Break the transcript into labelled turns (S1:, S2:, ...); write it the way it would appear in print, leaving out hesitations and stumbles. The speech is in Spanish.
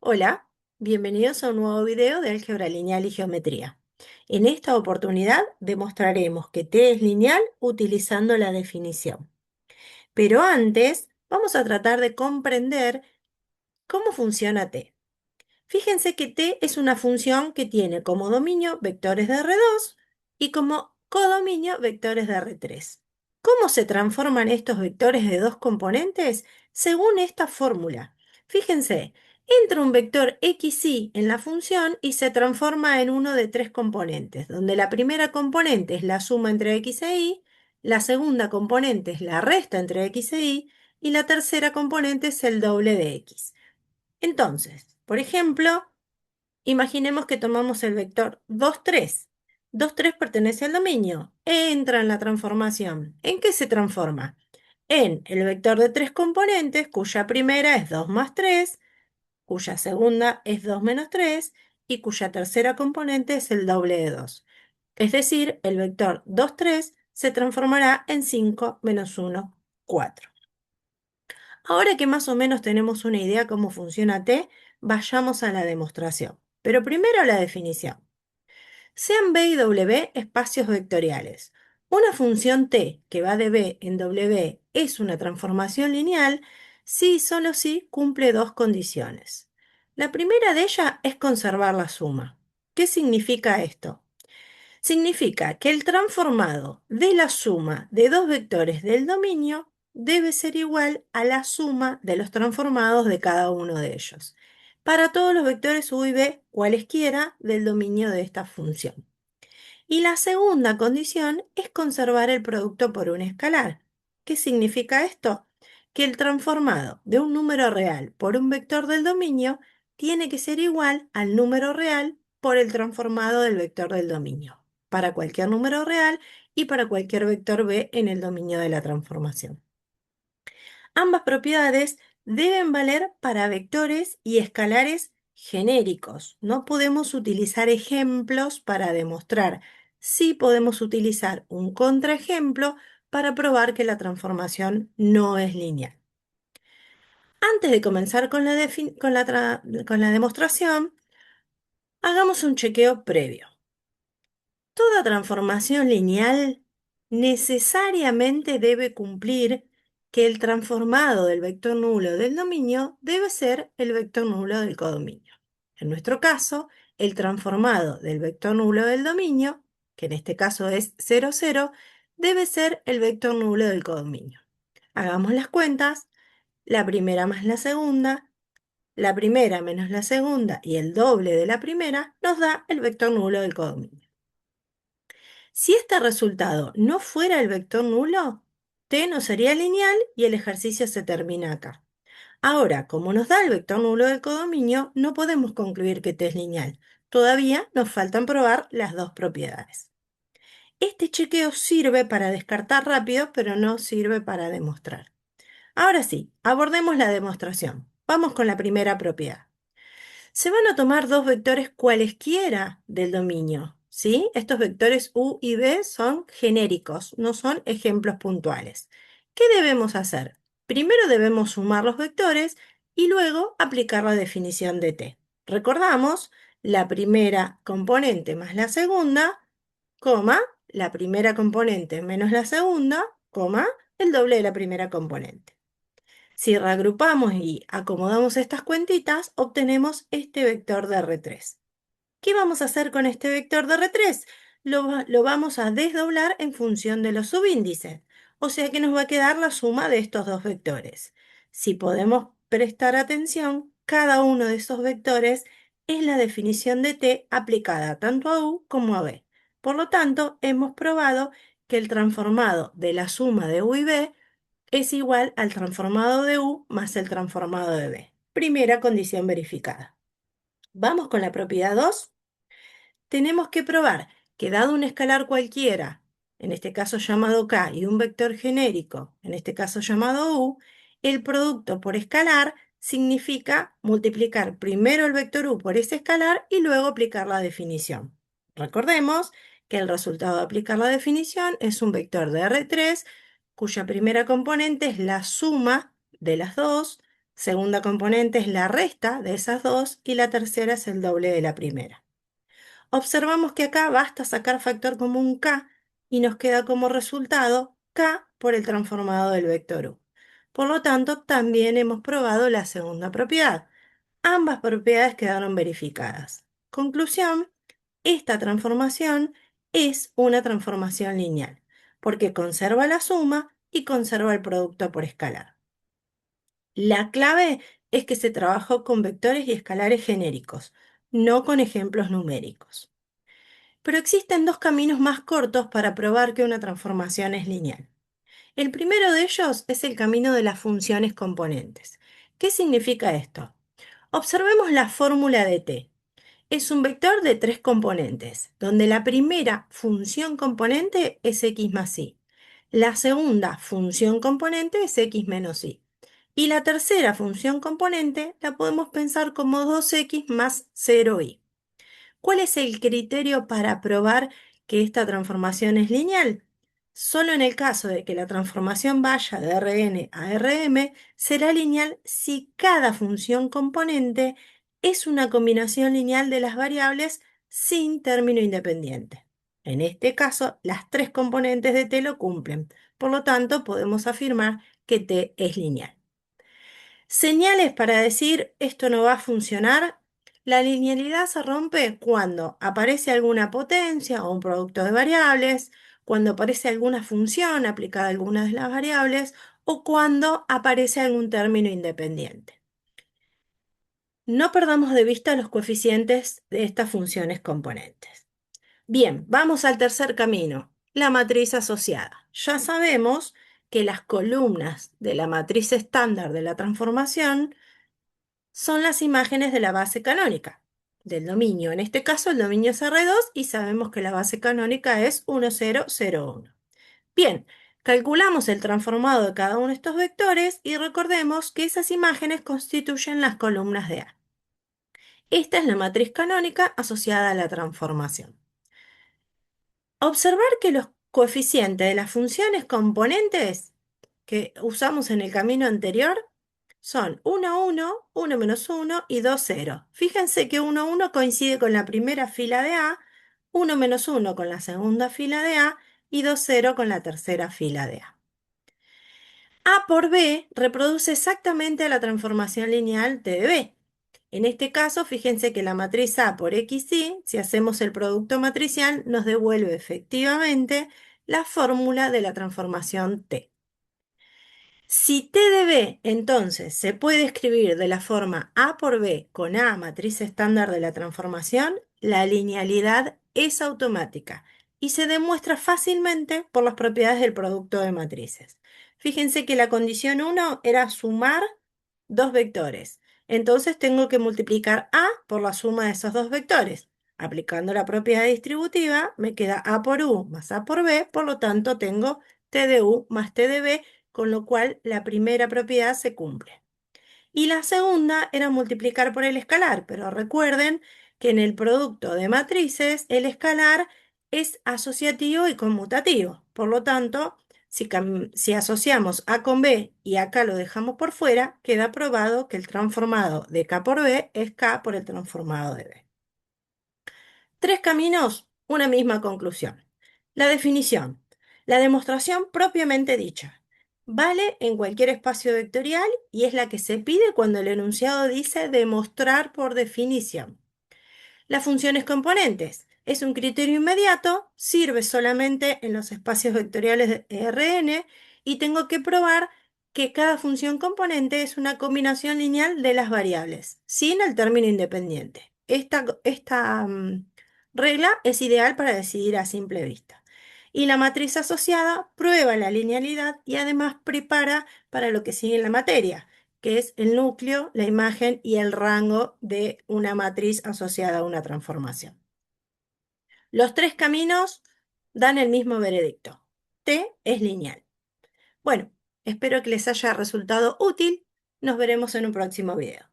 S1: Hola, bienvenidos a un nuevo video de álgebra lineal y geometría. En esta oportunidad demostraremos que t es lineal utilizando la definición. Pero antes vamos a tratar de comprender cómo funciona t. Fíjense que t es una función que tiene como dominio vectores de R2 y como codominio vectores de R3. ¿Cómo se transforman estos vectores de dos componentes? Según esta fórmula. Fíjense, entra un vector xy en la función y se transforma en uno de tres componentes, donde la primera componente es la suma entre x e y, la segunda componente es la resta entre x e y la tercera componente es el doble de x. Entonces, por ejemplo, imaginemos que tomamos el vector 2, 3. 2, 3 pertenece al dominio. Entra en la transformación. ¿En qué se transforma? En el vector de tres componentes, cuya primera es 2 más 3, cuya segunda es 2 menos 3 y cuya tercera componente es el doble de 2. Es decir, el vector 2, 3 se transformará en 5 menos 1, 4. Ahora que más o menos tenemos una idea cómo funciona t, vayamos a la demostración. Pero primero la definición. Sean B y W espacios vectoriales. Una función t que va de B en W es una transformación lineal si y solo si cumple dos condiciones. La primera de ellas es conservar la suma. ¿Qué significa esto? Significa que el transformado de la suma de dos vectores del dominio debe ser igual a la suma de los transformados de cada uno de ellos, para todos los vectores u y v cualesquiera del dominio de esta función. Y la segunda condición es conservar el producto por un escalar. ¿Qué significa esto? Que el transformado de un número real por un vector del dominio tiene que ser igual al número real por el transformado del vector del dominio, para cualquier número real y para cualquier vector b en el dominio de la transformación. Ambas propiedades deben valer para vectores y escalares genéricos. No podemos utilizar ejemplos para demostrar. Sí podemos utilizar un contraejemplo para probar que la transformación no es lineal. Antes de comenzar con la demostración, hagamos un chequeo previo. Toda transformación lineal necesariamente debe cumplir que el transformado del vector nulo del dominio debe ser el vector nulo del codominio. En nuestro caso, el transformado del vector nulo del dominio, que en este caso es 0, 0, debe ser el vector nulo del codominio. Hagamos las cuentas, la primera más la primera menos la segunda y el doble de la primera nos da el vector nulo del codominio. Si este resultado no fuera el vector nulo, t no sería lineal y el ejercicio se termina acá. Ahora, como nos da el vector nulo del codominio, no podemos concluir que t es lineal. Todavía nos faltan probar las dos propiedades. Este chequeo sirve para descartar rápido, pero no sirve para demostrar. Ahora sí, abordemos la demostración. Vamos con la primera propiedad. Se van a tomar dos vectores cualesquiera del dominio, ¿sí? Estos vectores u y v son genéricos, no son ejemplos puntuales. ¿Qué debemos hacer? Primero debemos sumar los vectores y luego aplicar la definición de t. Recordamos, la primera componente más la segunda, coma, la primera componente menos la segunda, coma, el doble de la primera componente. Si reagrupamos y acomodamos estas cuentitas, obtenemos este vector de R3. ¿Qué vamos a hacer con este vector de R3? Lo vamos a desdoblar en función de los subíndices, o sea que nos va a quedar la suma de estos dos vectores. Si podemos prestar atención, cada uno de esos vectores es la definición de t aplicada tanto a u como a b. Por lo tanto, hemos probado que el transformado de la suma de u y b es igual al transformado de u más el transformado de b. Primera condición verificada. Vamos con la propiedad 2. Tenemos que probar que dado un escalar cualquiera, en este caso llamado k, y un vector genérico, en este caso llamado u, el producto por escalar significa multiplicar primero el vector u por ese escalar y luego aplicar la definición. Recordemos que el resultado de aplicar la definición es un vector de R3 cuya primera componente es la suma de las dos Segunda componente es la resta de esas dos y la tercera es el doble de la primera. Observamos que acá basta sacar factor común k y nos queda como resultado k por el transformado del vector u. Por lo tanto, también hemos probado la segunda propiedad. Ambas propiedades quedaron verificadas. Conclusión, esta transformación es una transformación lineal, porque conserva la suma y conserva el producto por escalar. La clave es que se trabajó con vectores y escalares genéricos, no con ejemplos numéricos. Pero existen dos caminos más cortos para probar que una transformación es lineal. El primero de ellos es el camino de las funciones componentes. ¿Qué significa esto? Observemos la fórmula de t. Es un vector de tres componentes, donde la primera función componente es x más y. La segunda función componente es x menos y. Y la tercera función componente la podemos pensar como 2x más 0y. ¿Cuál es el criterio para probar que esta transformación es lineal? Solo en el caso de que la transformación vaya de Rn a Rm, será lineal si cada función componente es una combinación lineal de las variables sin término independiente. En este caso, las tres componentes de t lo cumplen. Por lo tanto, podemos afirmar que t es lineal. Señales para decir esto no va a funcionar. La linealidad se rompe cuando aparece alguna potencia o un producto de variables, cuando aparece alguna función aplicada a alguna de las variables o cuando aparece algún término independiente. No perdamos de vista los coeficientes de estas funciones componentes. Bien, vamos al tercer camino, la matriz asociada. Ya sabemos que las columnas de la matriz estándar de la transformación son las imágenes de la base canónica del dominio. En este caso, el dominio es R2 y sabemos que la base canónica es 1, 0, 0, 1. Bien, calculamos el transformado de cada uno de estos vectores y recordemos que esas imágenes constituyen las columnas de A. Esta es la matriz canónica asociada a la transformación. Observar que los coeficientes de las funciones componentes que usamos en el camino anterior son 1, 1, 1 menos 1 y 2, 0. Fíjense que 1, 1 coincide con la primera fila de A, 1 menos 1 con la segunda fila de A y 2, 0 con la tercera fila de A. A por B reproduce exactamente la transformación lineal T de B. En este caso, fíjense que la matriz A por XY, si hacemos el producto matricial, nos devuelve efectivamente la fórmula de la transformación T. Si T de B, entonces, se puede escribir de la forma A por B con A, matriz estándar de la transformación, la linealidad es automática y se demuestra fácilmente por las propiedades del producto de matrices. Fíjense que la condición 1 era sumar dos vectores. Entonces tengo que multiplicar A por la suma de esos dos vectores. Aplicando la propiedad distributiva, me queda A por U más A por B, por lo tanto tengo T de U más T de B, con lo cual la primera propiedad se cumple. Y la segunda era multiplicar por el escalar, pero recuerden que en el producto de matrices el escalar es asociativo y conmutativo. Por lo tanto, si asociamos A con B y acá lo dejamos por fuera, queda probado que el transformado de K por B es K por el transformado de B. Tres caminos, una misma conclusión. La definición. La demostración propiamente dicha. Vale en cualquier espacio vectorial y es la que se pide cuando el enunciado dice demostrar por definición. Las funciones componentes. Es un criterio inmediato, sirve solamente en los espacios vectoriales de Rn y tengo que probar que cada función componente es una combinación lineal de las variables, sin el término independiente. Esta regla es ideal para decidir a simple vista. Y la matriz asociada prueba la linealidad y además prepara para lo que sigue en la materia, que es el núcleo, la imagen y el rango de una matriz asociada a una transformación. Los tres caminos dan el mismo veredicto. T es lineal. Bueno, espero que les haya resultado útil. Nos veremos en un próximo video.